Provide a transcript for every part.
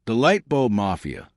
The Lightbulb Mafia,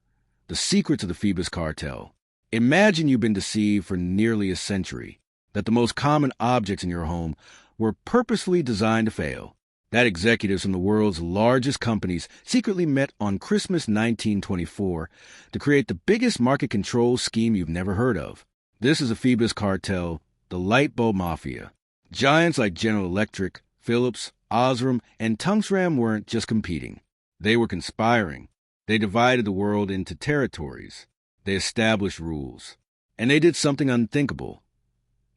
the secrets of the Phoebus Cartel. Imagine you've been deceived for nearly a century, that the most common objects in your home were purposefully designed to fail, that executives from the world's largest companies secretly met on Christmas 1924 to create the biggest market control scheme you've never heard of. This is the Phoebus Cartel, the Lightbulb Mafia. Giants like General Electric, Philips, Osram, and Osram weren't just competing. They were conspiring. They divided the world into territories. They established rules. And they did something unthinkable.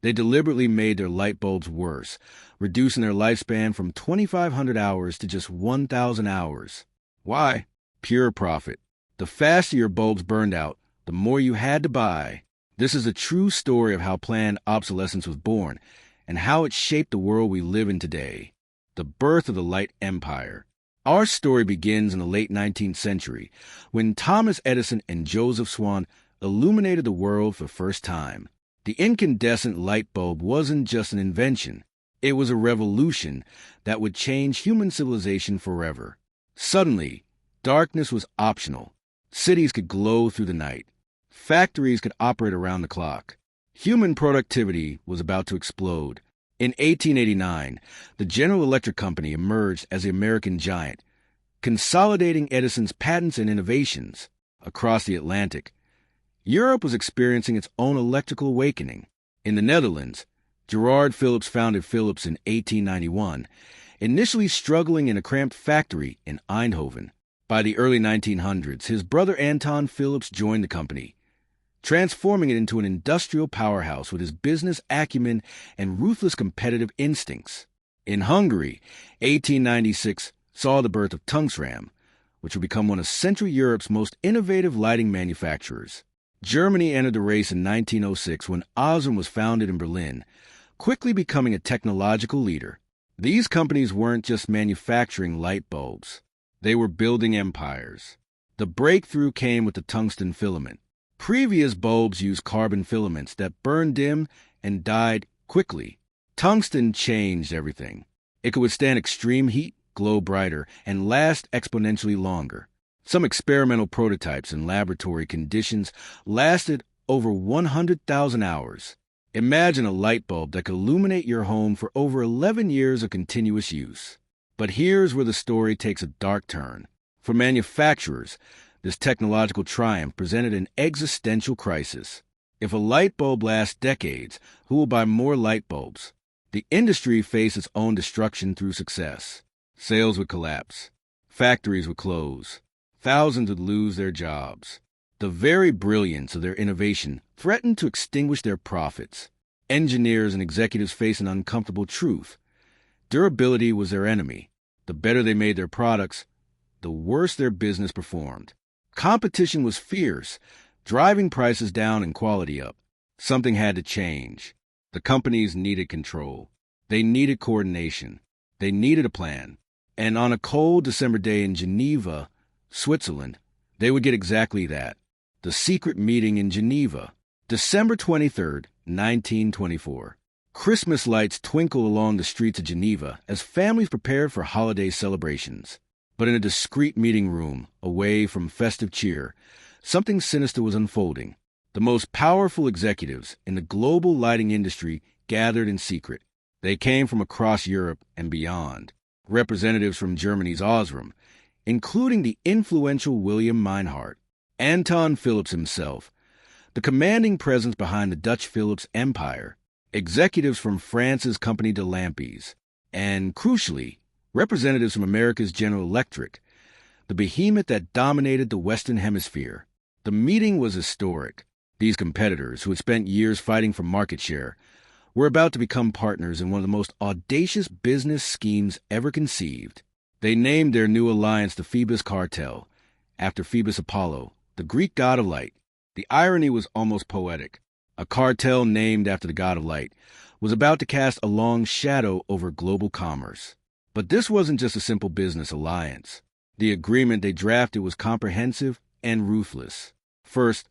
They deliberately made their light bulbs worse, reducing their lifespan from 2,500 hours to just 1,000 hours. Why? Pure profit. The faster your bulbs burned out, the more you had to buy. This is a true story of how planned obsolescence was born and how it shaped the world we live in today. The birth of the light empire. Our story begins in the late 19th century, when Thomas Edison and Joseph Swan illuminated the world for the first time. The incandescent light bulb wasn't just an invention. It was a revolution that would change human civilization forever. Suddenly, darkness was optional. Cities could glow through the night. Factories could operate around the clock. Human productivity was about to explode. In 1889, the General Electric Company emerged as the American giant, consolidating Edison's patents and innovations across the Atlantic. Europe was experiencing its own electrical awakening. In the Netherlands, Gerard Philips founded Philips in 1891, initially struggling in a cramped factory in Eindhoven. By the early 1900s, his brother Anton Philips joined the company, transforming it into an industrial powerhouse with his business acumen and ruthless competitive instincts. In Hungary, 1896 saw the birth of Osram, which would become one of Central Europe's most innovative lighting manufacturers. Germany entered the race in 1906 when Osram was founded in Berlin, quickly becoming a technological leader. These companies weren't just manufacturing light bulbs. They were building empires. The breakthrough came with the tungsten filament. Previous bulbs used carbon filaments that burned dim and died quickly. Tungsten changed everything. It could withstand extreme heat, glow brighter, and last exponentially longer. Some experimental prototypes in laboratory conditions lasted over 100,000 hours. Imagine a light bulb that could illuminate your home for over 11 years of continuous use. But here's where the story takes a dark turn. For manufacturers, this technological triumph presented an existential crisis. If a light bulb lasts decades, who will buy more light bulbs? The industry faced its own destruction through success. Sales would collapse. Factories would close. Thousands would lose their jobs. The very brilliance of their innovation threatened to extinguish their profits. Engineers and executives faced an uncomfortable truth. Durability was their enemy. The better they made their products, the worse their business performed. Competition was fierce, driving prices down and quality up. Something had to change. The companies needed control. They needed coordination. They needed a plan. And on a cold December day in Geneva, Switzerland, they would get exactly that. The secret meeting in Geneva, December 23rd, 1924. Christmas lights twinkled along the streets of Geneva as families prepared for holiday celebrations. But in a discreet meeting room, away from festive cheer, something sinister was unfolding. The most powerful executives in the global lighting industry gathered in secret. They came from across Europe and beyond. Representatives from Germany's Osram, including the influential William Meinhardt, Anton Philips himself, the commanding presence behind the Dutch Philips Empire, executives from France's Compagnie de Lampies, and, crucially, representatives from America's General Electric, the behemoth that dominated the Western Hemisphere. The meeting was historic. These competitors, who had spent years fighting for market share, were about to become partners in one of the most audacious business schemes ever conceived. They named their new alliance the Phoebus Cartel, after Phoebus Apollo, the Greek god of light. The irony was almost poetic. A cartel named after the god of light was about to cast a long shadow over global commerce. But this wasn't just a simple business alliance. The agreement they drafted was comprehensive and ruthless. First,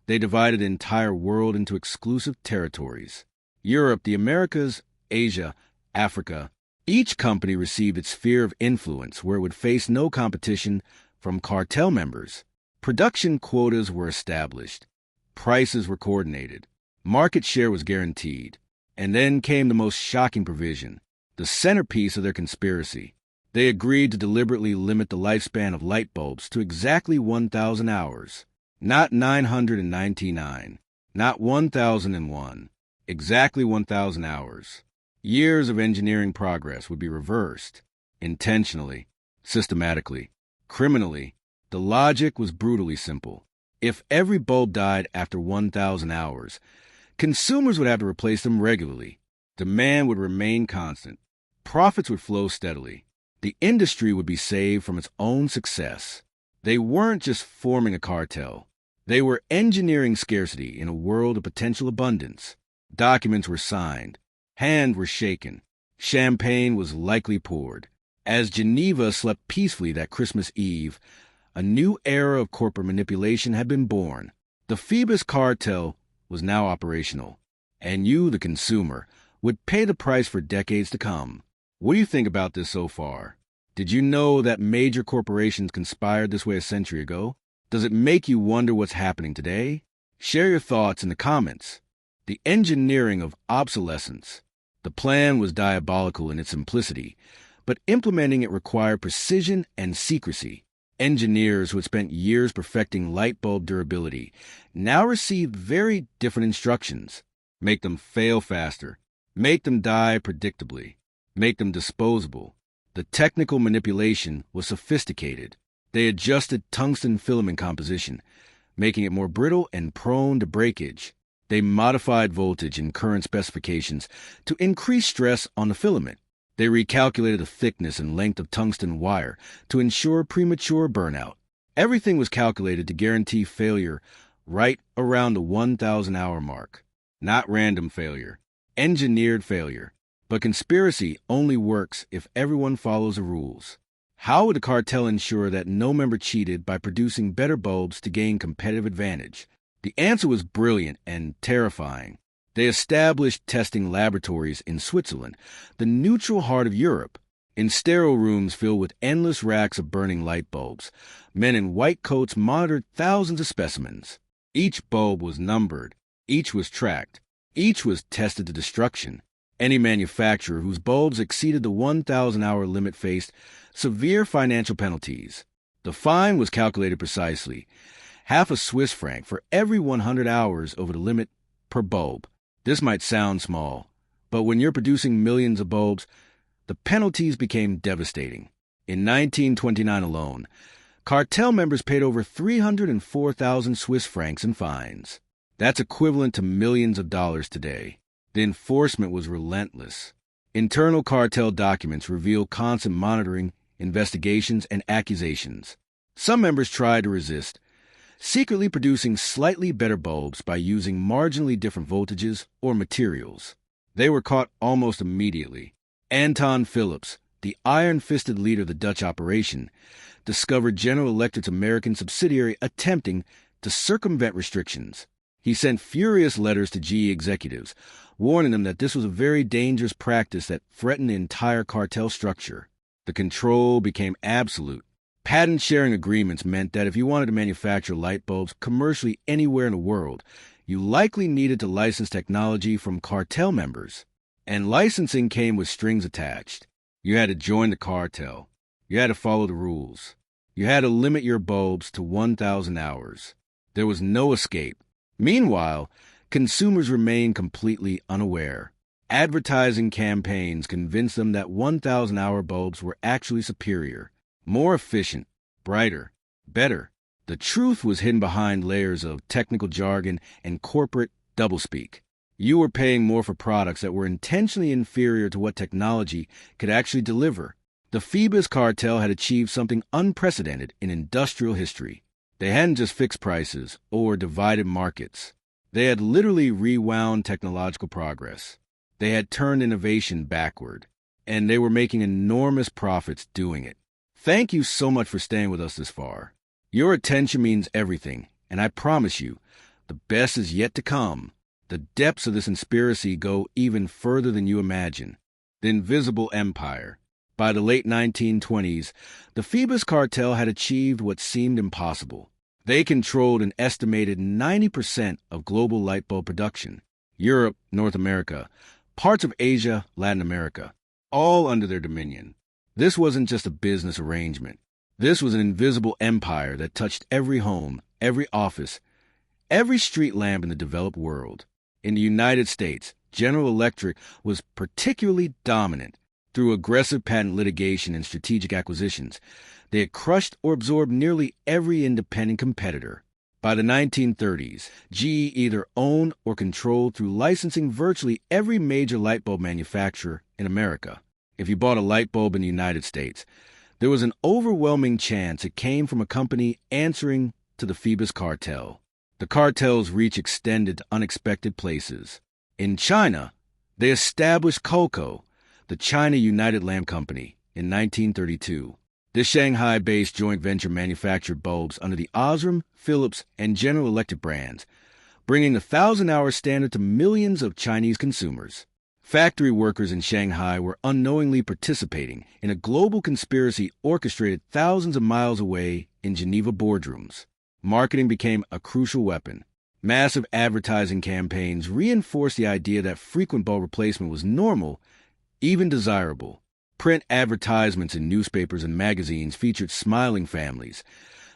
they divided the entire world into exclusive territories. Europe, the Americas, Asia, Africa. Each company received its sphere of influence where it would face no competition from cartel members. Production quotas were established. Prices were coordinated. Market share was guaranteed. And then came the most shocking provision, the centerpiece of their conspiracy. They agreed to deliberately limit the lifespan of light bulbs to exactly 1,000 hours. Not 999, not 1,001, exactly 1,000 hours. Years of engineering progress would be reversed. Intentionally, systematically, criminally. The logic was brutally simple. If every bulb died after 1,000 hours, consumers would have to replace them regularly. Demand would remain constant. Profits would flow steadily. The industry would be saved from its own success. They weren't just forming a cartel. They were engineering scarcity in a world of potential abundance. Documents were signed. Hands were shaken. Champagne was likely poured. As Geneva slept peacefully that Christmas Eve, a new era of corporate manipulation had been born. The Phoebus Cartel was now operational, and you, the consumer, would pay the price for decades to come. What do you think about this so far? Did you know that major corporations conspired this way a century ago? Does it make you wonder what's happening today? Share your thoughts in the comments. The engineering of obsolescence. The plan was diabolical in its simplicity, but implementing it required precision and secrecy. Engineers who had spent years perfecting light bulb durability now received very different instructions. Make them fail faster. Make them die predictably. Make them disposable. The technical manipulation was sophisticated. They adjusted tungsten filament composition, making it more brittle and prone to breakage. They modified voltage and current specifications to increase stress on the filament. They recalculated the thickness and length of tungsten wire to ensure premature burnout. Everything was calculated to guarantee failure right around the 1,000-hour mark. Not random failure, engineered failure. But conspiracy only works if everyone follows the rules. How would the cartel ensure that no member cheated by producing better bulbs to gain competitive advantage? The answer was brilliant and terrifying. They established testing laboratories in Switzerland, the neutral heart of Europe. In sterile rooms filled with endless racks of burning light bulbs, men in white coats monitored thousands of specimens. Each bulb was numbered. Each was tracked. Each was tested to destruction. Any manufacturer whose bulbs exceeded the 1,000-hour limit faced severe financial penalties. The fine was calculated precisely, half a Swiss franc for every 100 hours over the limit per bulb. This might sound small, but when you're producing millions of bulbs, the penalties became devastating. In 1929 alone, cartel members paid over 304,000 Swiss francs in fines. That's equivalent to millions of dollars today. The enforcement was relentless. Internal cartel documents reveal constant monitoring, investigations, and accusations. Some members tried to resist, secretly producing slightly better bulbs by using marginally different voltages or materials. They were caught almost immediately. Anton Philips, the iron-fisted leader of the Dutch operation, discovered General Electric's American subsidiary attempting to circumvent restrictions. He sent furious letters to GE executives, warning them that this was a very dangerous practice that threatened the entire cartel structure. The control became absolute. Patent-sharing agreements meant that if you wanted to manufacture light bulbs commercially anywhere in the world, you likely needed to license technology from cartel members. And licensing came with strings attached. You had to join the cartel. You had to follow the rules. You had to limit your bulbs to 1,000 hours. There was no escape. Meanwhile, consumers remained completely unaware. Advertising campaigns convinced them that 1,000-hour bulbs were actually superior, more efficient, brighter, better. The truth was hidden behind layers of technical jargon and corporate doublespeak. You were paying more for products that were intentionally inferior to what technology could actually deliver. The Phoebus Cartel had achieved something unprecedented in industrial history. They hadn't just fixed prices or divided markets. They had literally rewound technological progress. They had turned innovation backward, and they were making enormous profits doing it. Thank you so much for staying with us this far. Your attention means everything, and I promise you, the best is yet to come. The depths of this conspiracy go even further than you imagine. The Invisible Empire. By the late 1920s, the Phoebus Cartel had achieved what seemed impossible. They controlled an estimated 90% of global light bulb production. Europe, North America, parts of Asia, Latin America, all under their dominion. This wasn't just a business arrangement. This was an invisible empire that touched every home, every office, every street lamp in the developed world. In the United States, General Electric was particularly dominant. Through aggressive patent litigation and strategic acquisitions, they had crushed or absorbed nearly every independent competitor. By the 1930s, GE either owned or controlled through licensing virtually every major light bulb manufacturer in America. If you bought a light bulb in the United States, there was an overwhelming chance it came from a company answering to the Phoebus Cartel. The cartel's reach extended to unexpected places. In China, they established Coco, the China United Lamp Company, in 1932. This Shanghai-based joint venture manufactured bulbs under the Osram, Philips, and General Electric brands, bringing the 1,000-hour standard to millions of Chinese consumers. Factory workers in Shanghai were unknowingly participating in a global conspiracy orchestrated thousands of miles away in Geneva boardrooms. Marketing became a crucial weapon. Massive advertising campaigns reinforced the idea that frequent bulb replacement was normal, even desirable. Print advertisements in newspapers and magazines featured smiling families,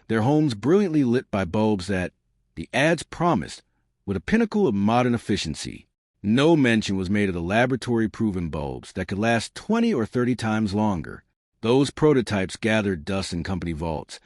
their homes brilliantly lit by bulbs that, the ads promised, were the pinnacle of modern efficiency. No mention was made of the laboratory-proven bulbs that could last 20 or 30 times longer. Those prototypes gathered dust in company vaults,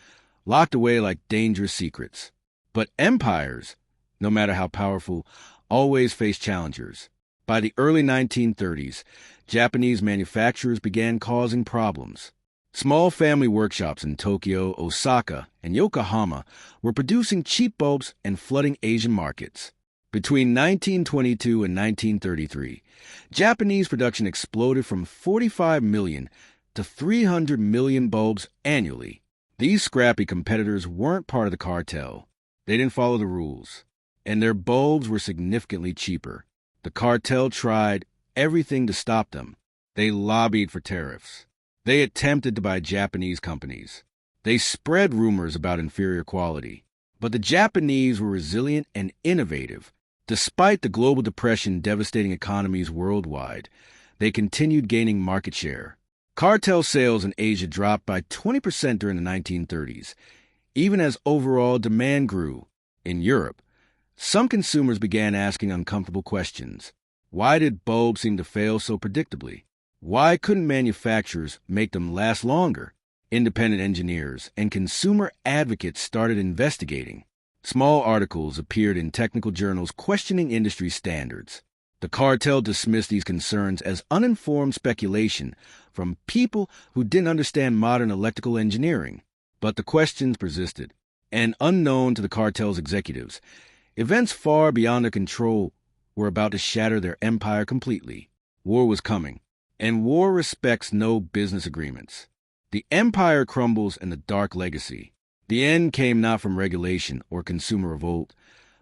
locked away like dangerous secrets. But empires, no matter how powerful, always face challengers. By the early 1930s, Japanese manufacturers began causing problems. Small family workshops in Tokyo, Osaka, and Yokohama were producing cheap bulbs and flooding Asian markets. Between 1922 and 1933, Japanese production exploded from 45 million to 300 million bulbs annually. These scrappy competitors weren't part of the cartel. They didn't follow the rules, and their bulbs were significantly cheaper. The cartel tried everything to stop them. They lobbied for tariffs. They attempted to buy Japanese companies. They spread rumors about inferior quality. But the Japanese were resilient and innovative. Despite the global depression devastating economies worldwide, they continued gaining market share. Cartel sales in Asia dropped by 20% during the 1930s, even as overall demand grew. In Europe, some consumers began asking uncomfortable questions. Why did bulbs seem to fail so predictably? Why couldn't manufacturers make them last longer? Independent engineers and consumer advocates started investigating. Small articles appeared in technical journals questioning industry standards. The cartel dismissed these concerns as uninformed speculation from people who didn't understand modern electrical engineering. But the questions persisted. And unknown to the cartel's executives, events far beyond their control were about to shatter their empire completely. War was coming, and war respects no business agreements. The empire crumbles in the dark legacy. The end came not from regulation or consumer revolt,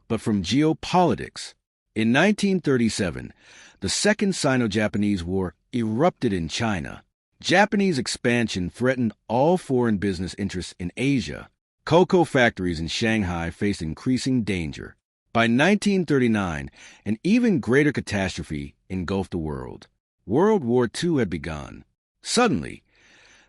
but from geopolitics. In 1937, the Second Sino-Japanese War erupted in China. Japanese expansion threatened all foreign business interests in Asia. Cocoa factories in Shanghai faced increasing danger. By 1939, an even greater catastrophe engulfed the world. World War II had begun. Suddenly,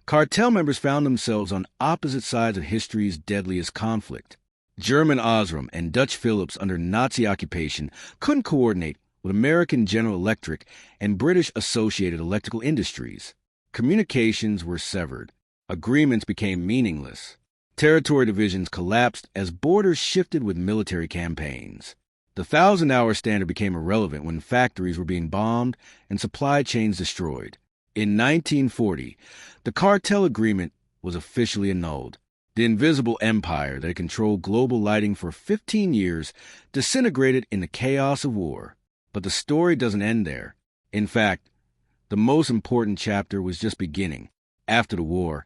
cartel members found themselves on opposite sides of history's deadliest conflict. German Osram and Dutch Philips under Nazi occupation couldn't coordinate with American General Electric and British Associated Electrical Industries. Communications were severed. Agreements became meaningless. Territory divisions collapsed as borders shifted with military campaigns. The 1,000-hour standard became irrelevant when factories were being bombed and supply chains destroyed. In 1940, the cartel agreement was officially annulled. The invisible empire that had controlled global lighting for 15 years disintegrated in the chaos of war. But the story doesn't end there. In fact, the most important chapter was just beginning. After the war,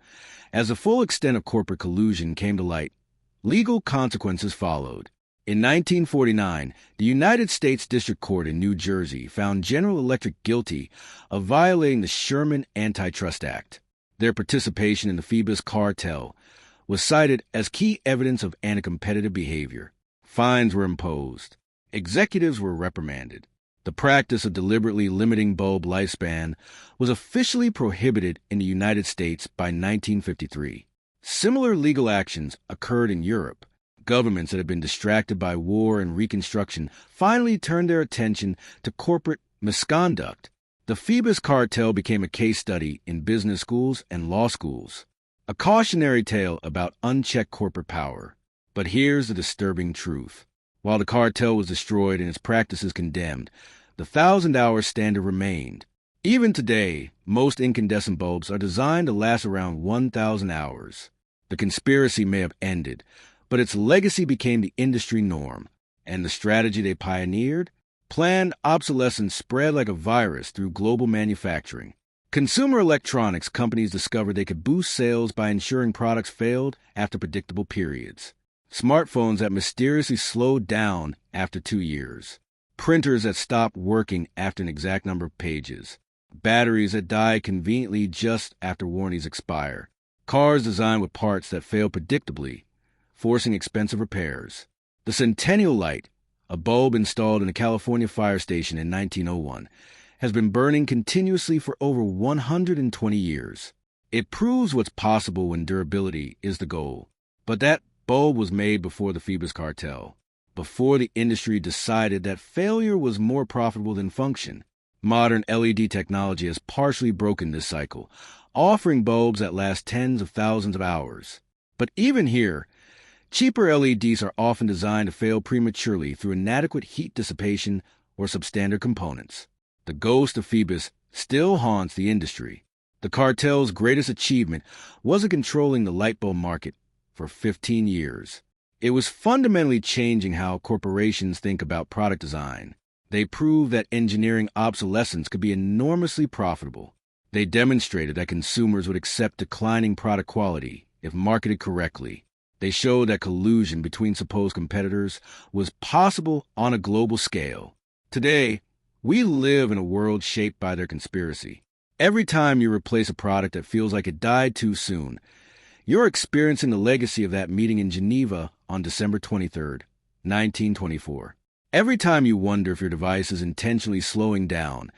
as the full extent of corporate collusion came to light, legal consequences followed. In 1949, the United States District Court in New Jersey found General Electric guilty of violating the Sherman Antitrust Act. Their participation in the Phoebus Cartel was cited as key evidence of anti-competitive behavior. Fines were imposed. Executives were reprimanded. The practice of deliberately limiting bulb lifespan was officially prohibited in the United States by 1953. Similar legal actions occurred in Europe. Governments that had been distracted by war and Reconstruction finally turned their attention to corporate misconduct. The Phoebus Cartel became a case study in business schools and law schools, a cautionary tale about unchecked corporate power. But here's the disturbing truth. While the cartel was destroyed and its practices condemned, the 1,000-hour standard remained. Even today, most incandescent bulbs are designed to last around 1,000 hours. The conspiracy may have ended, but its legacy became the industry norm. And the strategy they pioneered? Planned obsolescence spread like a virus through global manufacturing. Consumer electronics companies discovered they could boost sales by ensuring products failed after predictable periods. Smartphones that mysteriously slowed down after 2 years. Printers that stopped working after an exact number of pages. Batteries that die conveniently just after warranties expire. Cars designed with parts that fail predictably, forcing expensive repairs. The Centennial Light, a bulb installed in a California fire station in 1901, has been burning continuously for over 120 years. It proves what's possible when durability is the goal. But that bulb was made before the Phoebus Cartel, before the industry decided that failure was more profitable than function. Modern LED technology has partially broken this cycle, offering bulbs that last tens of thousands of hours. But even here, cheaper LEDs are often designed to fail prematurely through inadequate heat dissipation or substandard components. The ghost of Phoebus still haunts the industry. The cartel's greatest achievement wasn't controlling the light bulb market for 15 years. It was fundamentally changing how corporations think about product design. They proved that engineering obsolescence could be enormously profitable. They demonstrated that consumers would accept declining product quality if marketed correctly. They showed that collusion between supposed competitors was possible on a global scale. Today, we live in a world shaped by their conspiracy. Every time you replace a product that feels like it died too soon, you're experiencing the legacy of that meeting in Geneva on December 23rd, 1924. Every time you wonder if your device is intentionally slowing down,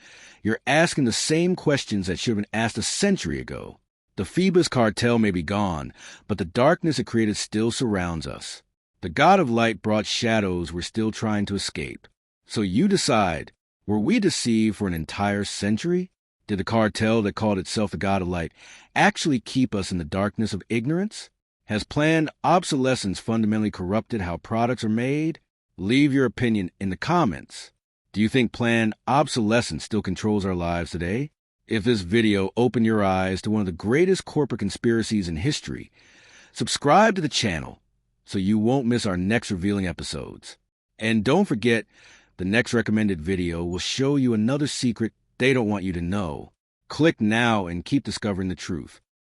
you're asking the same questions that should have been asked a century ago. The Phoebus Cartel may be gone, but the darkness it created still surrounds us. The God of Light brought shadows we're still trying to escape. So you decide, were we deceived for an entire century? Did the cartel that called itself the God of Light actually keep us in the darkness of ignorance? Has planned obsolescence fundamentally corrupted how products are made? Leave your opinion in the comments. Do you think planned obsolescence still controls our lives today? If this video opened your eyes to one of the greatest corporate conspiracies in history, subscribe to the channel so you won't miss our next revealing episodes. And don't forget, the next recommended video will show you another secret they don't want you to know. Click now and keep discovering the truth.